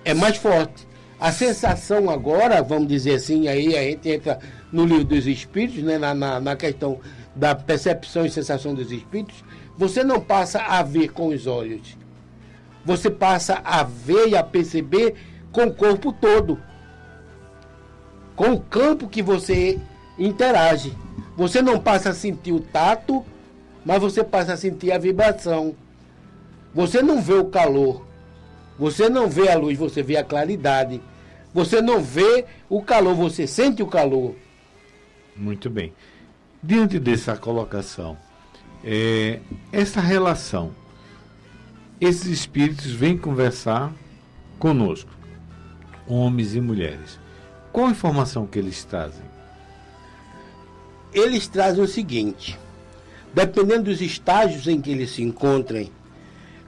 É mais forte. A sensação agora, vamos dizer assim, aí a gente entra no livro dos espíritos, né, na questão da percepção e sensação dos espíritos. Você não passa a ver com os olhos. Você passa a ver e a perceber com o corpo todo. Com o campo que você interage. Você não passa a sentir o tato, mas você passa a sentir a vibração. Você não vê o calor. Você não vê a luz, você vê a claridade. Você não vê o calor, você sente o calor. Muito bem. Diante dessa colocação, essa relação, esses espíritos vêm conversar conosco, homens e mulheres. Qual a informação que eles trazem? Eles trazem o seguinte: dependendo dos estágios em que eles se encontrem,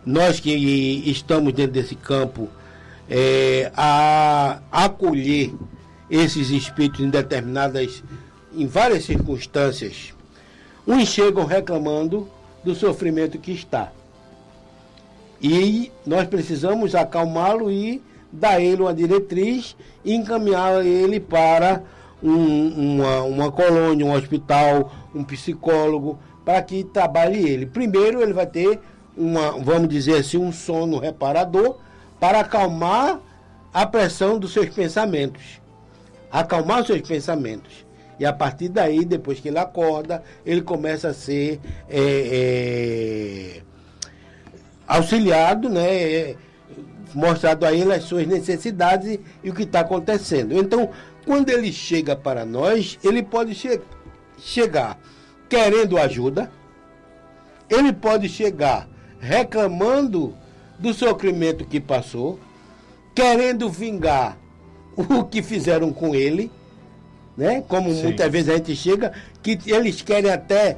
nós que estamos dentro desse campo, a acolher esses espíritos em várias circunstâncias, uns chegam reclamando do sofrimento que está. E nós precisamos acalmá-lo e dar a ele uma diretriz e encaminhar ele para uma colônia, um hospital, um psicólogo, para que trabalhe ele. Primeiro ele vai ter vamos dizer assim, um sono reparador para acalmar a pressão dos seus pensamentos. Acalmar os seus pensamentos. E a partir daí, depois que ele acorda, ele começa a ser auxiliado, né? Mostrado a ele as suas necessidades e o que está acontecendo. Então, quando ele chega para nós, ele pode chegar querendo ajuda, ele pode chegar reclamando do sofrimento que passou, querendo vingar o que fizeram com ele, né? Como Sim. Muitas vezes a gente chega, que eles querem até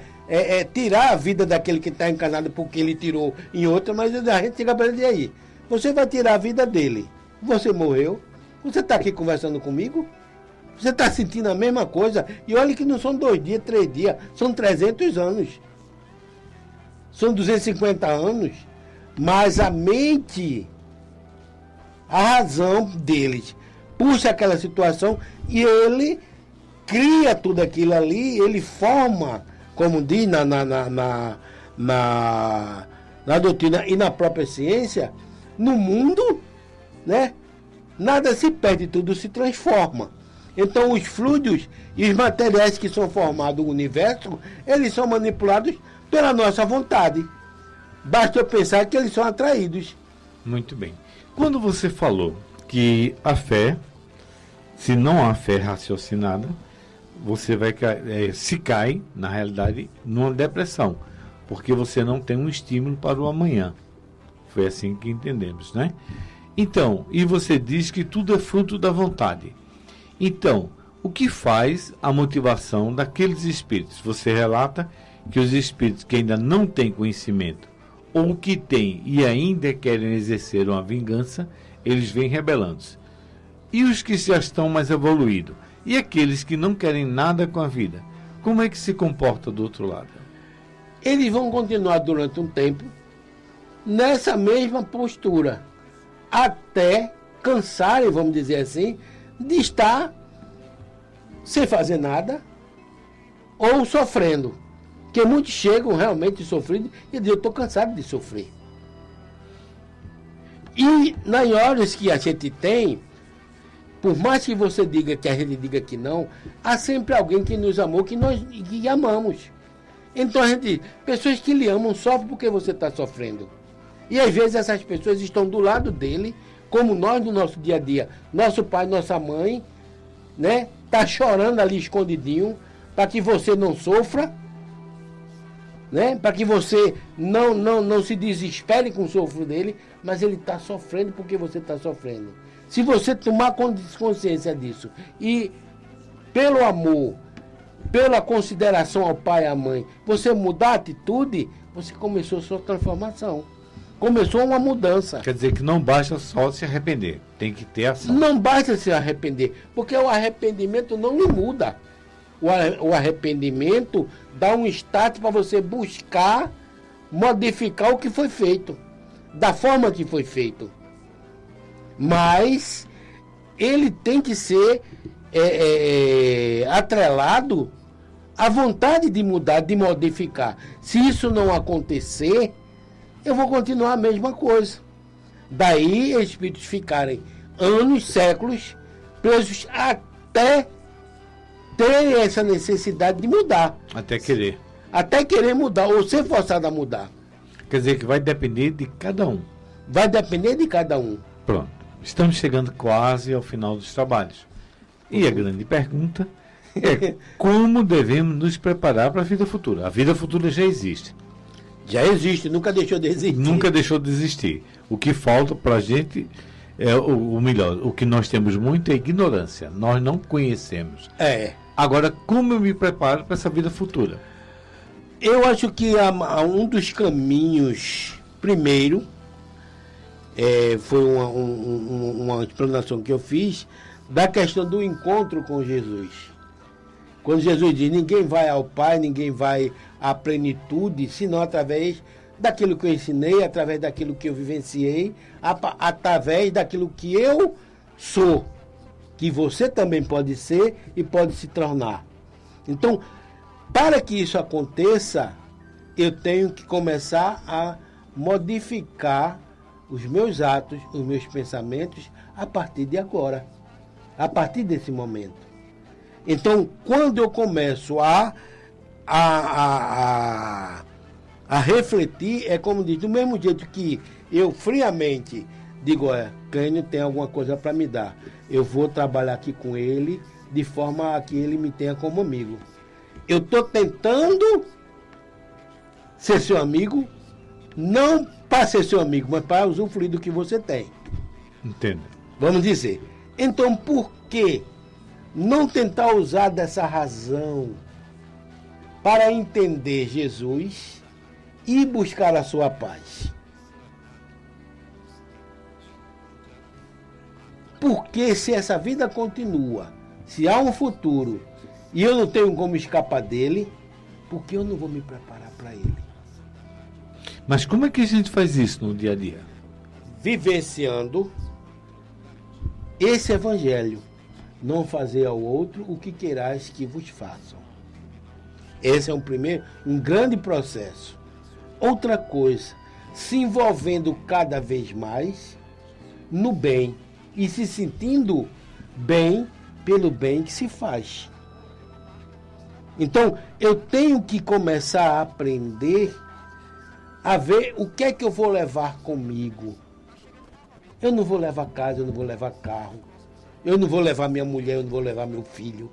tirar a vida daquele que está encarnado porque ele tirou em outra, mas a gente chega para ele e aí, você vai tirar a vida dele, você morreu, você está aqui conversando comigo, você está sentindo a mesma coisa, e olha que não são 2 dias, 3 dias, são 300 anos. São 250 anos, mas a mente, a razão deles, puxa aquela situação e ele cria tudo aquilo ali, ele forma, como diz na doutrina e na própria ciência, no mundo, né? Nada se perde, tudo se transforma. Então os fluidos e os materiais que são formados no universo, eles são manipulados pela nossa vontade. Basta eu pensar que eles são atraídos. Muito bem. Quando você falou que a fé Se não há fé raciocinada, você vai se cai, na realidade, numa depressão, porque você não tem um estímulo para o amanhã. Foi assim que entendemos, né? Então, e você diz que tudo é fruto da vontade. Então, o que faz a motivação daqueles espíritos? Você relata que os espíritos que ainda não têm conhecimento, ou que têm e ainda querem exercer uma vingança, eles vêm rebelando-se. E os que já estão mais evoluídos? E aqueles que não querem nada com a vida? Como é que se comporta do outro lado? Eles vão continuar durante um tempo nessa mesma postura, até cansarem, vamos dizer assim, de estar sem fazer nada ou sofrendo. Porque muitos chegam realmente sofrendo e dizem, eu estou cansado de sofrer. E nas horas que a gente tem, por mais que você diga que a gente diga que não, há sempre alguém que nos amou, que amamos. Então a gente, pessoas que lhe amam sofrem porque você está sofrendo. E às vezes essas pessoas estão do lado dele, como nós no nosso dia a dia. Nosso pai, nossa mãe, né, tá chorando ali escondidinho, para que você não sofra, né, para que você não se desespere com o sofro dele, mas ele está sofrendo porque você está sofrendo. Se você tomar consciência disso e, pelo amor, pela consideração ao pai e à mãe, você mudar a atitude, você começou a sua transformação. Começou uma mudança. Quer dizer que não basta só se arrepender, tem que ter ação. Não basta se arrepender, porque o arrependimento não lhe muda. O arrependimento dá um start para você buscar modificar o que foi feito, da forma que foi feito. Mas ele tem que ser atrelado à vontade de mudar, de modificar. Se isso não acontecer, eu vou continuar a mesma coisa. Daí espíritos ficarem anos, séculos, presos até terem essa necessidade de mudar. Até querer. Até querer mudar, ou ser forçado a mudar. Quer dizer que vai depender de cada um. Vai depender de cada um. Pronto. Estamos chegando quase ao final dos trabalhos. E a grande pergunta é como devemos nos preparar para a vida futura. A vida futura já existe. Já existe, nunca deixou de existir. Nunca deixou de existir. O que falta para a gente é o melhor. O que nós temos muito é ignorância. Nós não conhecemos. Agora, como eu me preparo para essa vida futura? Eu acho que um dos caminhos, primeiro, foi uma explanação que eu fiz da questão do encontro com Jesus. Quando Jesus diz, ninguém vai ao Pai, ninguém vai à plenitude, senão através daquilo que eu ensinei, através daquilo que eu vivenciei, através daquilo que eu sou, que você também pode ser e pode se tornar. Então, para que isso aconteça, eu tenho que começar a modificar os meus atos, os meus pensamentos, a partir de agora, a partir desse momento. Então, quando eu começo a refletir, é como diz, do mesmo jeito que eu friamente digo, Clênio tem alguma coisa para me dar, eu vou trabalhar aqui com ele de forma a que ele me tenha como amigo. Eu estou tentando ser seu amigo, não para ser seu amigo, mas para usufruir do que você tem. Entendo. Vamos dizer. Então, por que não tentar usar dessa razão para entender Jesus e buscar a sua paz? Porque se essa vida continua, se há um futuro e eu não tenho como escapar dele, por que eu não vou me preparar para ele? Mas como é que a gente faz isso no dia a dia? Vivenciando esse evangelho. Não fazer ao outro o que queirais que vos façam. Esse é um grande processo. Outra coisa, se envolvendo cada vez mais no bem e se sentindo bem pelo bem que se faz. Então, eu tenho que começar a aprender a ver o que é que eu vou levar comigo. Eu não vou levar casa, eu não vou levar carro. Eu não vou levar minha mulher, eu não vou levar meu filho.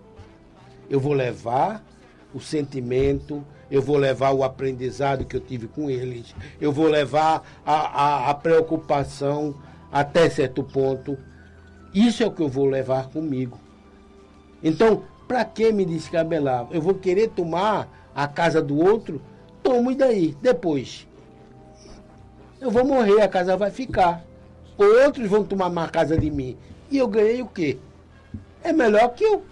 Eu vou levar o sentimento, eu vou levar o aprendizado que eu tive com eles, eu vou levar a preocupação até certo ponto. Isso é o que eu vou levar comigo. Então, para que me descabelar? Eu vou querer tomar a casa do outro? Tomo, e daí? Depois. Eu vou morrer, a casa vai ficar. Outros vão tomar a casa de mim. E eu ganhei o quê? É melhor que eu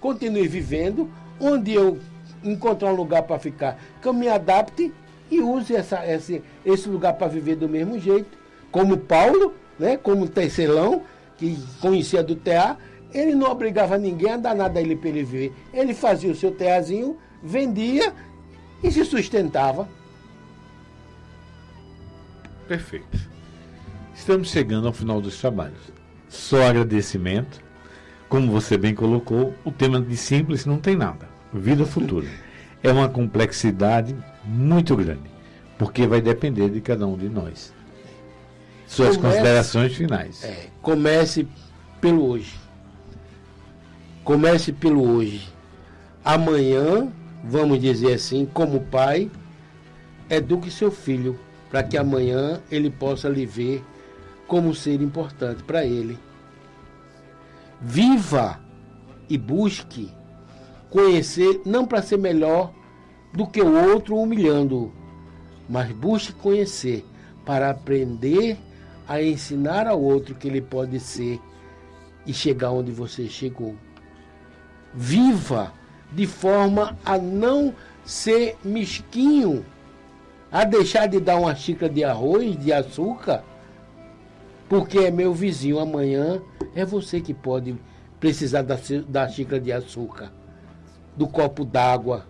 continue vivendo, onde eu encontrar um lugar para ficar, que eu me adapte e use esse lugar para viver do mesmo jeito. Como Paulo, né? Como Tecelão, que conhecia do tear, ele não obrigava ninguém a dar nada a ele para ele viver. Ele fazia o seu teazinho, vendia e se sustentava. Perfeito. Estamos chegando ao final dos trabalhos. Só agradecimento. Como você bem colocou, o tema de simples não tem nada. Vida futura. É uma complexidade muito grande, porque vai depender de cada um de nós. Suas considerações finais. Comece pelo hoje. Comece pelo hoje. Amanhã, vamos dizer assim, como pai, eduque seu filho, para que amanhã ele possa lhe ver como um ser importante para ele. Viva e busque conhecer, não para ser melhor do que o outro humilhando-o, mas busque conhecer para aprender a ensinar ao outro que ele pode ser e chegar onde você chegou. Viva de forma a não ser mesquinho, a deixar de dar uma xícara de arroz, de açúcar, porque é meu vizinho. Amanhã é você que pode precisar da xícara de açúcar, do copo d'água,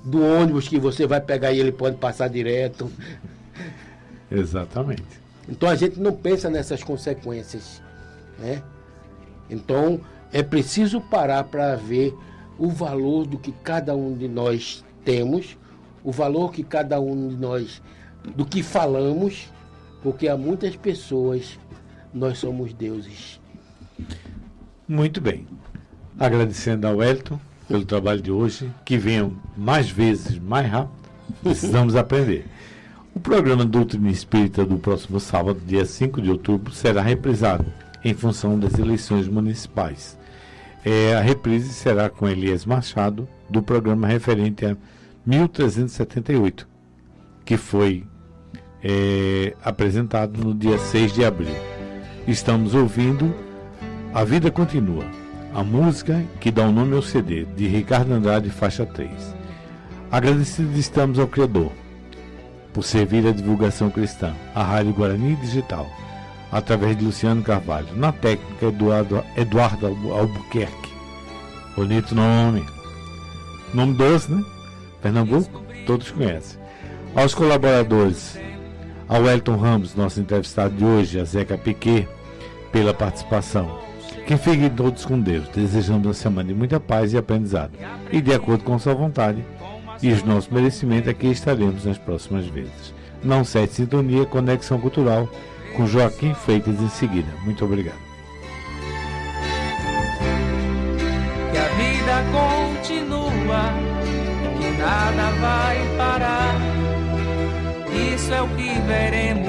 do ônibus que você vai pegar e ele pode passar direto. Exatamente. Então a gente não pensa nessas consequências, né? Então é preciso parar para ver o valor do que cada um de nós temos, o valor que cada um de nós, do que falamos, porque há muitas pessoas, nós somos deuses. Muito bem. Agradecendo ao Wellington pelo trabalho de hoje, que venham mais vezes, mais rápido, precisamos aprender. O programa Doutrina Espírita do próximo sábado, dia 5 de outubro, será reprisado em função das eleições municipais. A reprise será com Elias Machado, do programa referente a 1378, que foi apresentado no dia 6 de abril. Estamos ouvindo A Vida Continua, a música que dá o nome ao CD, de Ricardo Andrade, faixa 3. Agradecidos estamos ao Criador por servir a divulgação cristã, a Rádio Guarani Digital, através de Luciano Carvalho, na técnica Eduardo Albuquerque. Bonito nome. Nome doce, né? Pernambuco, todos conhecem. Aos colaboradores, ao Wellington Ramos, nosso entrevistado de hoje, a Zeca Piquet, pela participação. Que fiquem todos com Deus. Desejamos uma semana de muita paz e aprendizado. E de acordo com sua vontade e os nossos merecimentos, aqui estaremos nas próximas vezes. Não cesse sintonia, Conexão Cultural, com Joaquim Freitas em seguida. Muito obrigado. Que a vida continua, que nada vai parar. Isso é o que veremos.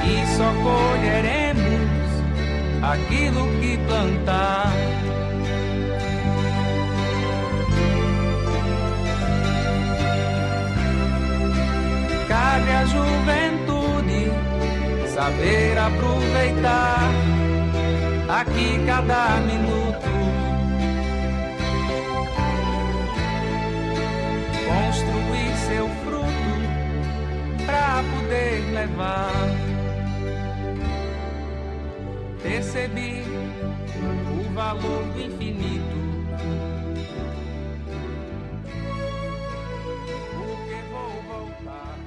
E só colheremos aquilo que plantar. Cabe à juventude saber aproveitar aqui cada minuto, construir seu fruto pra poder levar. Percebi o valor do infinito, porque vou voltar.